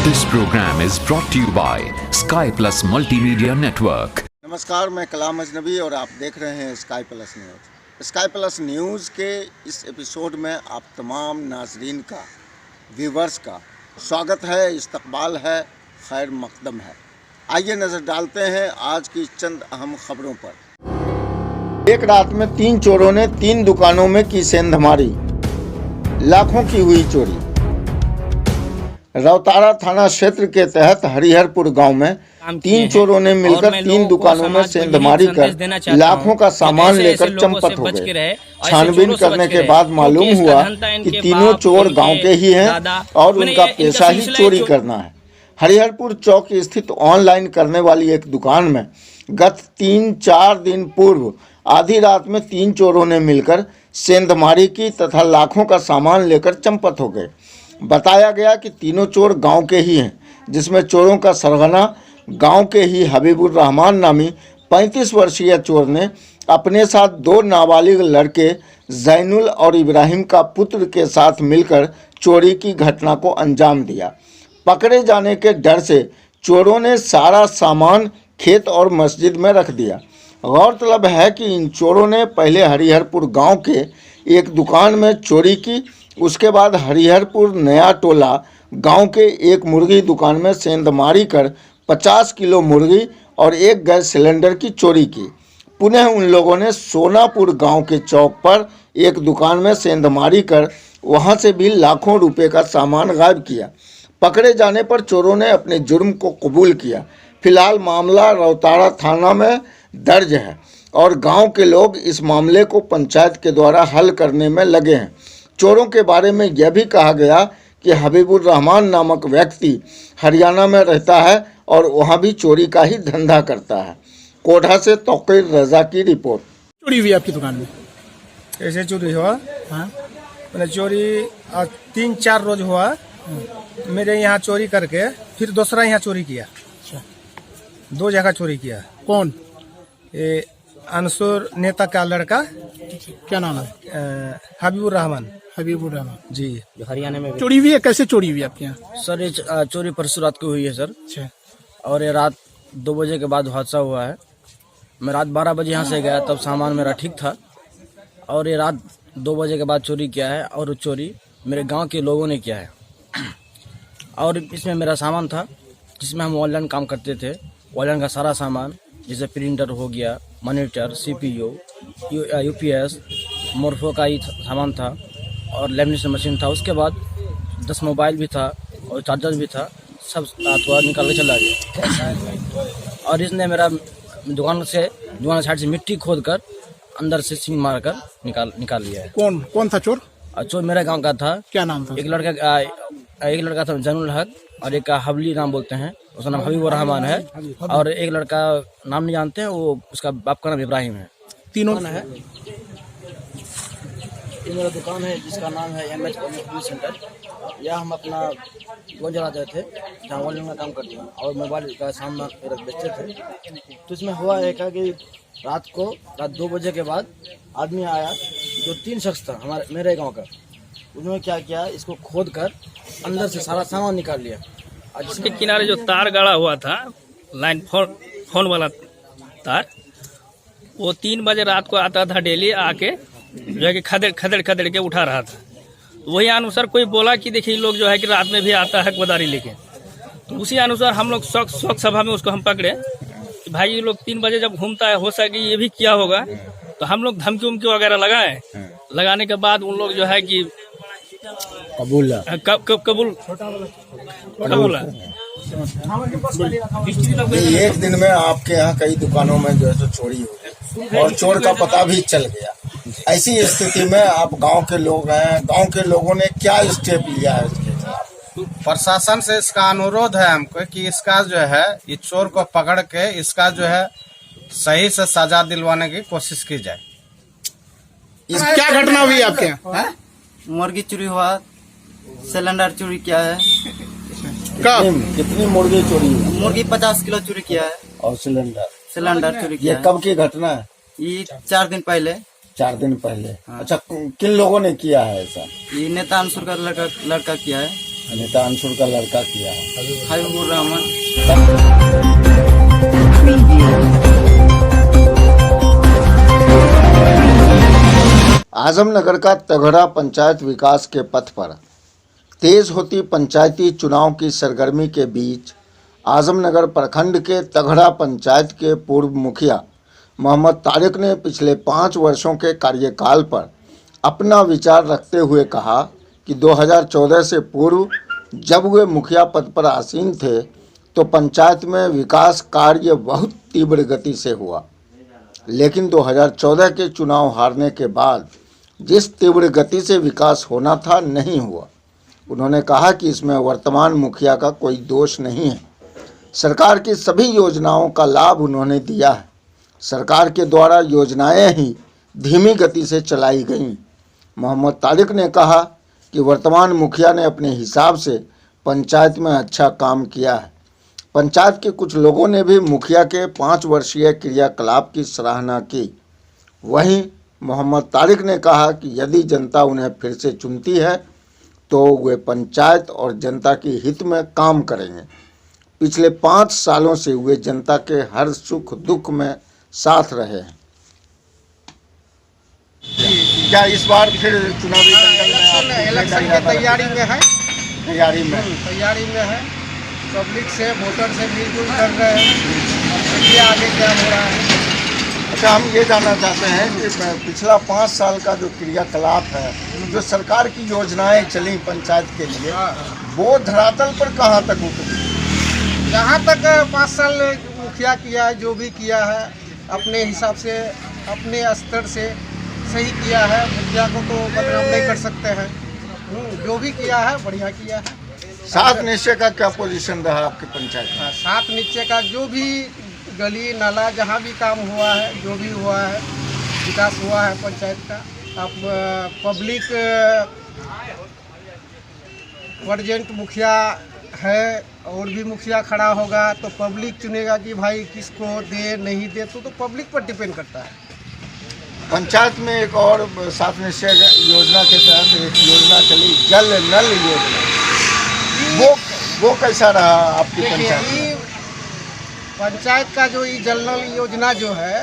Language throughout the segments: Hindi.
This program is brought to you by Sky Plus Multimedia Network. नमस्कार, मैं कलाम अजनबी और आप देख रहे हैं sky plus news. Sky plus news के इस एपिसोड में आप तमाम नाजरीन का, व्यूवर्स का स्वागत है, इस्तकबाल है, खैर मकदम है। आइए नज़र डालते हैं आज की चंद अहम खबरों पर। एक रात में 3 चोरों ने 3 दुकानों में की सेंधमारी, लाखों की हुई चोरी। रौतारा थाना क्षेत्र के तहत हरिहरपुर गांव में 3 चोरों ने मिलकर 3 दुकानों में सेंधमारी कर लाखों का सामान लेकर चंपत हो गए। छानबीन करने के बाद मालूम हुआ कि तीनों चोर गांव के ही हैं और उनका पेशा ही चोरी करना है। हरिहरपुर चौक स्थित ऑनलाइन करने वाली एक दुकान में गत 3-4 दिन पूर्व आधी रात में 3 चोरों ने मिलकर सेंधमारी की तथा लाखों का सामान लेकर चंपत हो गए। बताया गया कि तीनों चोर गांव के ही हैं, जिसमें चोरों का सरगना गांव के ही हबीबुर रहमान नामी 35 वर्षीय चोर ने अपने साथ 2 नाबालिग लड़के जैनुल और इब्राहिम का पुत्र के साथ मिलकर चोरी की घटना को अंजाम दिया। पकड़े जाने के डर से चोरों ने सारा सामान खेत और मस्जिद में रख दिया। गौरतलब है कि इन चोरों ने पहले हरिहरपुर गांव के एक दुकान में चोरी की, उसके बाद हरिहरपुर नया टोला गांव के एक मुर्गी दुकान में सेंधमारी कर 50 किलो मुर्गी और 1 गैस सिलेंडर की चोरी की। पुनः उन लोगों ने सोनापुर गांव के चौक पर एक दुकान में सेंधमारी कर वहां से भी लाखों रुपए का सामान गायब किया। पकड़े जाने पर चोरों ने अपने जुर्म को कबूल किया। फिलहाल मामला रौतारा थाना में दर्ज है और गांव के लोग इस मामले को पंचायत के द्वारा हल करने में लगे हैं। चोरों के बारे में यह भी कहा गया कि हबीबुर रहमान नामक व्यक्ति हरियाणा में रहता है और वहां भी चोरी का ही धंधा करता है। कोढ़ा से तौकीर रजा की रिपोर्ट। चोरी हुई आपकी दुकान में? कैसे चोरी हुआ? हाँ, मैंने चोरी 3-4 रोज हुआ। मेरे यहाँ चोरी करके फिर दूसरा यहाँ चोरी किया। अच्छा, 2 जगह चोरी किया। कौन? ये अंसुर नेता का लड़का, क्या नाम है? हबीबुर रहमान हबीबुर रहमान जी। जो हरियाणा में चोरी हुई है? कैसे चोरी हुई आपके यहाँ? सर ये चोरी परसों रात को हुई है सर, अच्छा, और ये रात 2 बजे के बाद हादसा हुआ है। मैं रात 12 बजे यहाँ से गया, तब सामान मेरा ठीक था, और ये रात 2 बजे के बाद चोरी किया है, और चोरी मेरे गांव के लोगों ने किया है। और इसमें मेरा सामान था जिसमें हम ऑनलाइन काम करते थे। ऑनलाइन का सारा सामान जैसे प्रिंटर हो गया, मॉनिटर, CPU, UPS, मोरफो का ही सामान था और लेमिनेशन मशीन था। उसके बाद 10 मोबाइल भी था और चार्जर भी था, सब थोड़ा निकाल के चला गया। और इसने मेरा दुकान साइड से मिट्टी खोद कर अंदर से सिंग मार कर निकाल लिया है। कौन था चोर? चोर मेरे गांव का था। क्या नाम था? एक लड़का था जैनुल हक, और एक का हबली नाम बोलते हैं, उसका नाम हबीबुर रहमान है, और एक लड़का नाम नहीं जानते हैं, वो उसका बाप का नाम इब्राहिम है। तीनों है। ये मेरा दुकान है जिसका नाम है MH सेंटर। यह हम अपना वो जलाते थे जहाँ ऑनलाइन का काम करते हैं, और मोबाइल का सामान बेचते थे। तो इसमें हुआ है क्या कि रात 2 बजे के बाद आदमी आया, जो 3 शख्स था मेरे गांव का। उन्होंने क्या किया, इसको खोद कर अंदर से सारा सामान निकाल लिया। इसके किनारे जो तार गाड़ा हुआ था, लाइन फोन वाला तार, वो 3 बजे रात को आता था डेली, आके जो है कि खदेड़ के उठा रहा था। वही अनुसार कोई बोला कि देखिए लोग जो है कि रात में भी आता है कोदारी लेके। तो उसी अनुसार हम लोग शौक सभा में उसको हम पकड़े कि भाई ये लोग 3 बजे जब घूमता है, हो सके ये भी किया होगा। तो हम लोग धमकी उमकी वगैरह लगाए। लगाने के बाद उन लोग जो है कि कबूला। एक दिन में आपके यहाँ कई दुकानों में जो है तो चोरी हुई और चोर का पता भी चल गया। ऐसी स्थिति में आप गांव के लोग हैं, गांव के लोगों ने क्या स्टेप लिया है इसके खिलाफ? प्रशासन से इसका अनुरोध है हमको कि इसका जो है ये चोर को पकड़ के इसका जो है सही से सजा दिलवाने की कोशिश की जाए। क्या घटना हुई आपके यहाँ? मुर्गी चोरी हुआ, सिलेंडर चोरी किया है। कितनी मुर्गी चोरी हुई? मुर्गी 50 किलो चोरी किया है, और सिलेंडर चोरी ये किया है। कब की घटना है? ये 4 दिन पहले। 4 दिन पहले। हाँ। अच्छा, किन लोगों ने किया है ऐसा? ये नेता अंसुर का लड़का किया है। नेता अंशुल का लड़का किया है। हबीबुर रहमान। आजमनगर का तगड़ा पंचायत विकास के पथ पर तेज होती पंचायती चुनाव की सरगर्मी के बीच आजमनगर प्रखंड के तगड़ा पंचायत के पूर्व मुखिया मोहम्मद तारिक ने पिछले 5 वर्षों के कार्यकाल पर अपना विचार रखते हुए कहा कि 2014 से पूर्व जब वे मुखिया पद पर आसीन थे तो पंचायत में विकास कार्य बहुत तीव्र गति से हुआ, लेकिन 2014 के चुनाव हारने के बाद जिस तीव्र गति से विकास होना था नहीं हुआ। उन्होंने कहा कि इसमें वर्तमान मुखिया का कोई दोष नहीं है। सरकार की सभी योजनाओं का लाभ उन्होंने दिया है। सरकार के द्वारा योजनाएं ही धीमी गति से चलाई गईं। मोहम्मद तारिक ने कहा कि वर्तमान मुखिया ने अपने हिसाब से पंचायत में अच्छा काम किया है। पंचायत के कुछ लोगों ने भी मुखिया के 5 वर्षीय क्रियाकलाप की सराहना की। वहीं मोहम्मद तारिक ने कहा कि यदि जनता उन्हें फिर से चुनती है तो वे पंचायत और जनता के हित में काम करेंगे। पिछले 5 सालों से वे जनता के हर सुख दुख में साथ रहे हैं। क्या इस बार फिर चुनावी इलेक्शन की तैयारी में है। तैयारी में है। पब्लिक से वोटर से मिलजुल कर रहे हैं। देखिए आगे क्या हो रहा है। अच्छा, हम ये जानना चाहते हैं कि पिछला 5 साल का जो क्रियाकलाप है, जो सरकार की योजनाएं चली पंचायत के लिए, वो धरातल पर कहाँ तक उतरी? जहाँ तक 5 साल मुखिया किया है, जो भी किया है अपने हिसाब से अपने स्तर से सही किया है। मुखिया को तो बदनाम नहीं कर सकते हैं। जो भी किया है बढ़िया किया है। 7 निश्चय का क्या पोजीशन रहा आपके पंचायत में? 7 निश्चय का जो भी गली नाला जहाँ भी काम हुआ है, जो भी हुआ है, विकास हुआ है पंचायत का। अब पब्लिक प्रेजेंट मुखिया है और भी मुखिया खड़ा होगा तो पब्लिक चुनेगा कि भाई किसको दे नहीं दे, तो पब्लिक पर डिपेंड करता है। पंचायत में एक और 7 निश्चय योजना के तहत एक योजना चली, जल नल योजना। वो कैसा रहा आपकी पंचायत में? पंचायत का जो ये जल नल योजना जो है,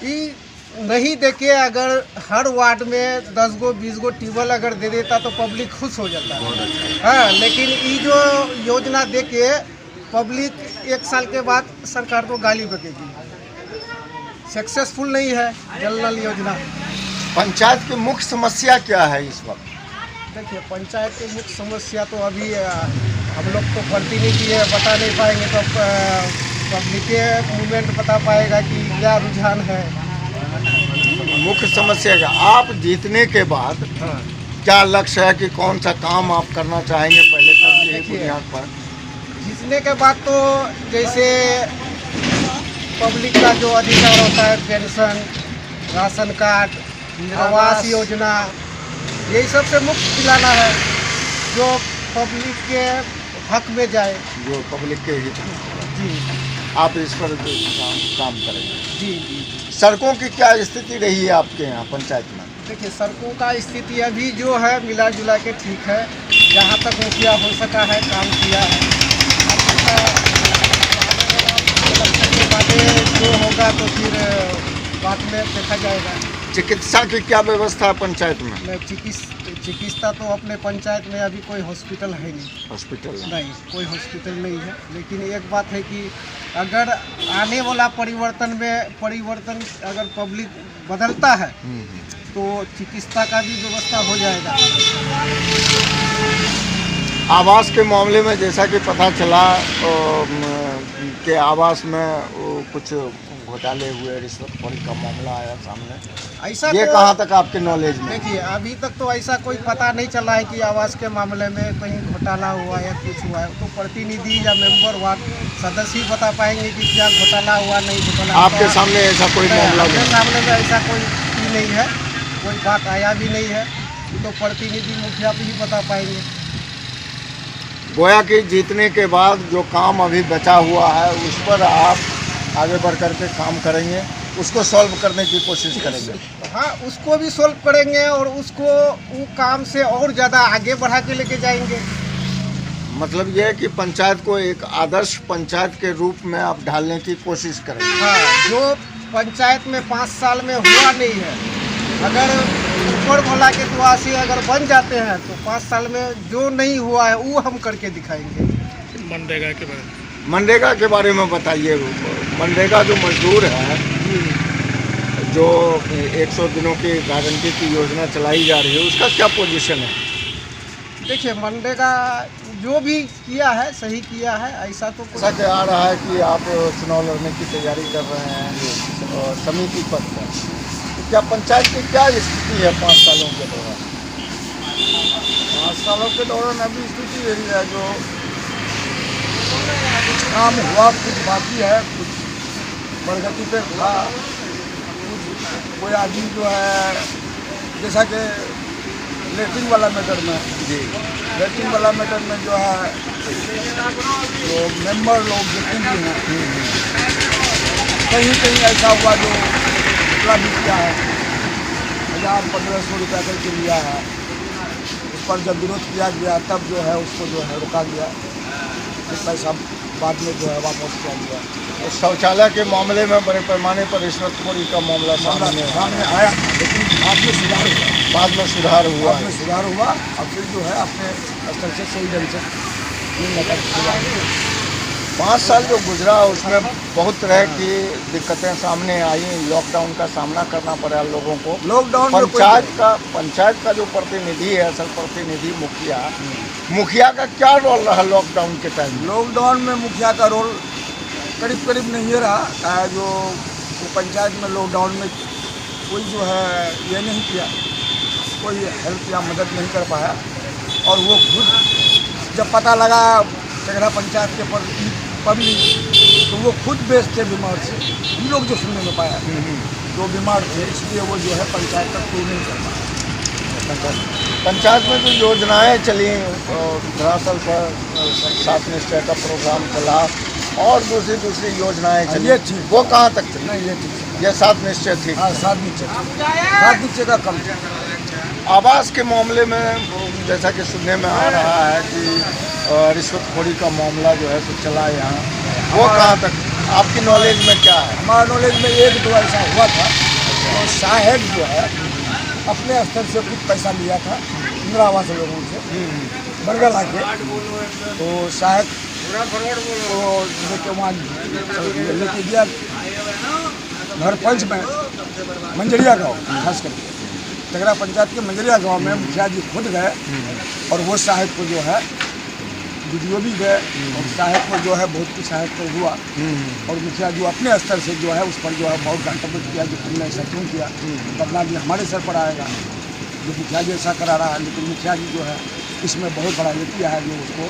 ये नहीं देके अगर हर वार्ड में 10 गो 20 गो ट्यूबवेल अगर दे देता तो पब्लिक खुश हो जाता है। हाँ, लेकिन ये जो योजना देके पब्लिक 1 साल के बाद सरकार को गाली बकेगी। सक्सेसफुल नहीं है जल नल योजना। पंचायत की मुख्य समस्या क्या है इस वक्त? देखिए, पंचायत की मुख्य समस्या तो अभी हम लोग तो प्रतिनिधि है, बता नहीं पाएंगे, तो पब्लिक मूवमेंट बता पाएगा कि क्या रुझान है। मुख्य समस्या क्या? आप जीतने के बाद क्या लक्ष्य है कि कौन सा काम आप करना चाहेंगे पहले तक यही बुनियाद पर? जीतने के बाद तो जैसे पब्लिक का जो अधिकार होता है, pension, ration card, Awas Yojana, यही सबसे मुफ्त दिलाना है जो पब्लिक के हक में जाए, जो पब्लिक के हित में। जी, आप इस पर काम करेंगे? जी। सड़कों की क्या स्थिति रही है आपके यहाँ पंचायत में? देखिए, सड़कों का स्थिति अभी जो है मिला जुला के ठीक है। जहाँ तक मुखिया हो सका है काम किया है। जो होगा तो फिर बाद में देखा जाएगा। चिकित्सा की क्या व्यवस्था है पंचायत में? चिकित्सा तो अपने पंचायत में अभी कोई हॉस्पिटल है नहीं। हॉस्पिटल नहीं, कोई हॉस्पिटल नहीं है। लेकिन एक बात है कि अगर आने वाला परिवर्तन अगर पब्लिक बदलता है तो चिकित्सा का भी व्यवस्था हो जाएगा। आवास के मामले में जैसा कि पता चला कि आवास में कुछ घोटाले हुए, रिश्वतखोरी का मामला आया सामने। ऐसा ये तो कहाँ तक आपके नॉलेज में? देखिए, अभी तक तो ऐसा कोई पता नहीं चला है कि आवास के मामले में कहीं घोटाला हुआ या कुछ हुआ है। तो प्रतिनिधि या मेंबर वार्ड सदस्य ही बता पाएंगे कि क्या घोटाला हुआ नहीं घोटाला। आपके सामने ऐसा कोई मामला नहीं? सामने में ऐसा कोई नहीं है, कोई बात आया भी नहीं है। तो प्रतिनिधि मुखिया भी बता पाएंगे। गोया कि जीतने के बाद जो काम अभी बचा हुआ है उस पर आप आगे बढ़ कर के काम करेंगे, उसको सॉल्व करने की कोशिश करेंगे। हाँ, उसको भी सॉल्व करेंगे और उसको वो काम से और ज़्यादा आगे बढ़ा के लेके जाएंगे। मतलब ये है कि पंचायत को एक आदर्श पंचायत के रूप में आप ढालने की कोशिश करें। हाँ, जो पंचायत में 5 साल में हुआ नहीं है, अगर ऊपर वाला के दुआ से अगर बन जाते हैं तो 5 साल में जो नहीं हुआ है वो हम करके दिखाएंगे। मनरेगा के बारे में बताइए। मनरेगा जो मजदूर है, जो 100 दिनों की गारंटी की योजना चलाई जा रही है, उसका क्या पोजीशन है? देखिए, मनरेगा जो भी किया है सही किया है, ऐसा तो ऐसा क्या आ रहा है कि आप चुनाव लड़ने की तैयारी कर रहे हैं समिति पद पर, तो क्या पंचायत की क्या स्थिति है 5 सालों के दौरान? 5 सालों के दौरान अभी स्थिति यही है, जो कुछ काम हुआ, कुछ बाकी है, कुछ प्रगति पे था, कुछ कोई आदमी जो है जैसा कि लेटरिन वाला मैटर में जी, लेटरिन वाला मैटर में जो है जो मेंबर लोग जितने भी हैं, कहीं कहीं ऐसा हुआ जो पूरा भी किया है, 1000-1500 रुपया करके लिया है, उस पर जब विरोध किया गया तब जो है उसको जो है रोका गया, फिर पैसा बाद में जो है वापस किया गया। तो शौचालय के मामले में बड़े पैमाने पर रिश्वतखोरी का मामला सामने आया, लेकिन बाद में सुधार हुआ, बाद में सुधार हुआ बाद में सुधार हुआ, और फिर जो है अपने स्तर से सही ढंग से मिलने का सुधार हुआ। 5 साल जो गुजरा उसमें बहुत तरह की दिक्कतें सामने आई, लॉकडाउन का सामना करना पड़ा लोगों को। लॉकडाउन में पंचायत का जो प्रतिनिधि है, असल प्रतिनिधि मुखिया का क्या रोल रहा लॉकडाउन के टाइम? लॉकडाउन में मुखिया का रोल करीब करीब नहीं रहा, जो पंचायत में लॉकडाउन में कोई जो है ये नहीं किया, कोई हेल्प या मदद नहीं कर पाया, और वो खुद जब पता लगा टेगरा पंचायत के पब्लिक, तो वो खुद बेच थे बीमार से, हम लोग जो सुनने में पाया जो बीमार थे, इसलिए वो जो है पंचायत तक कोई नहीं कर पाया। पंचायत में जो योजनाएं चली, दरअसल पर 7 निश्चय का प्रोग्राम चला और दूसरी योजनाएं चली, ये ठीक, वो कहाँ तक चली? नहीं, ये ठीक, ये 7 निश्चय ठीक। हाँ, 7 निश्चय का कम। आवास के मामले में जैसा कि सुनने में आ रहा है कि रिश्वतखोरी का मामला जो है तो चला यहाँ, वो कहाँ तक आपकी नॉलेज में क्या है? हमारा नॉलेज में 1-2 ऐसा हुआ था, तो साहेब जो है अपने स्तर से कुछ पैसा लिया था इंदिरा आवास लोगों से बरगल आके, तो साहेब को लेके वहाँ लेके गया घर पंच में मंजरिया गाँव, खास करके टेगरा पंचायत के मंजरिया गांव में मुखिया जी खुद गए, और वो साहेब को जो है वीडियो भी गए, और साहेब को जो है बहुत कुछ साहेब को हुआ, और मुखिया जी अपने स्तर से जो है उस पर जो है बहुत गंतव्य किया कि तुमने ऐसा क्यों किया, बदनामी हमारे सर पर आएगा, जो मुखिया जी ऐसा करा रहा है। लेकिन मुखिया जी जो है इसमें बहुत बड़ा ये किया है, जो उसको